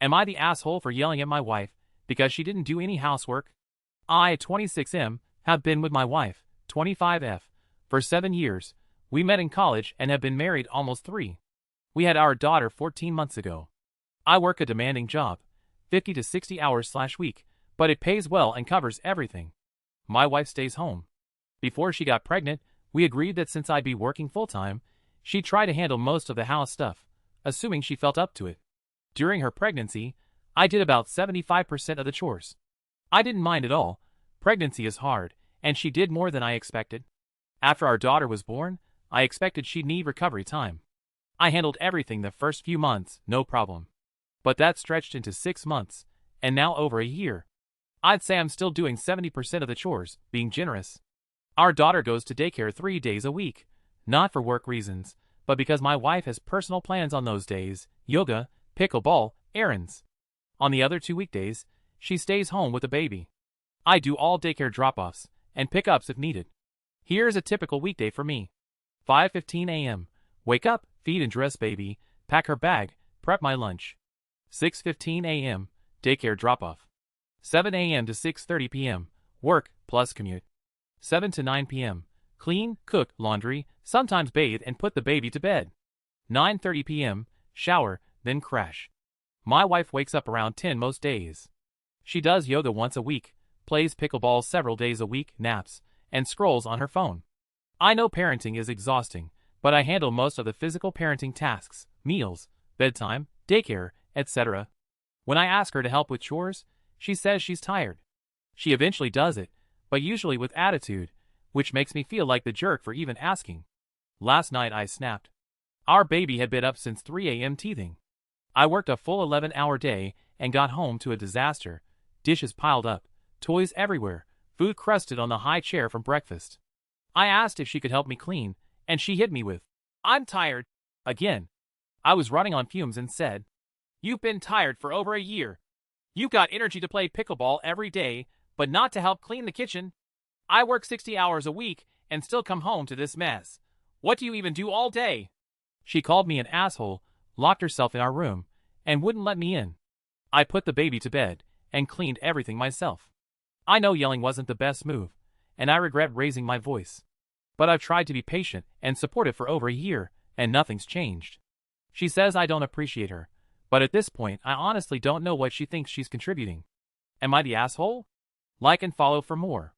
Am I the asshole for yelling at my wife because she didn't do any housework? I, 26M, have been with my wife, 25F, for 7 years. We met in college and have been married almost 3. We had our daughter 14 months ago. I work a demanding job, 50 to 60 hours/week, but it pays well and covers everything. My wife stays home. Before she got pregnant, we agreed that since I'd be working full-time, she'd try to handle most of the house stuff, assuming she felt up to it. During her pregnancy, I did about 75% of the chores. I didn't mind at all. Pregnancy is hard, and she did more than I expected. After our daughter was born, I expected she'd need recovery time. I handled everything the first few months, no problem. But that stretched into 6 months, and now over a year. I'd say I'm still doing 70% of the chores, being generous. Our daughter goes to daycare 3 days a week, not for work reasons, but because my wife has personal plans on those days: yoga, pickleball, errands. On the other 2 weekdays, she stays home with the baby. I do all daycare drop-offs and pickups if needed. Here's a typical weekday for me. 5:15 a.m. Wake up, feed and dress baby, pack her bag, prep my lunch. 6:15 a.m. Daycare drop-off. 7 a.m. to 6:30 p.m. Work plus commute. 7 to 9 p.m. Clean, cook, laundry, sometimes bathe and put the baby to bed. 9:30 p.m. Shower, then crash. My wife wakes up around 10 most days. She does yoga once a week, plays pickleball several days a week, naps, and scrolls on her phone. I know parenting is exhausting, but I handle most of the physical parenting tasks: meals, bedtime, daycare, etc. When I ask her to help with chores, she says she's tired. She eventually does it, but usually with attitude, which makes me feel like the jerk for even asking. Last night I snapped. Our baby had been up since 3 a.m. teething. I worked a full 11-hour day and got home to a disaster: dishes piled up, toys everywhere, food crusted on the high chair from breakfast. I asked if she could help me clean, and she hit me with, "I'm tired." Again. I was running on fumes and said, "You've been tired for over a year. You've got energy to play pickleball every day, but not to help clean the kitchen. I work 60 hours a week and still come home to this mess. What do you even do all day?" She called me an asshole, locked herself in our room, and wouldn't let me in. I put the baby to bed and cleaned everything myself. I know yelling wasn't the best move, and I regret raising my voice. But I've tried to be patient and supportive for over a year, and nothing's changed. She says I don't appreciate her, but at this point I honestly don't know what she thinks she's contributing. Am I the asshole? Like and follow for more.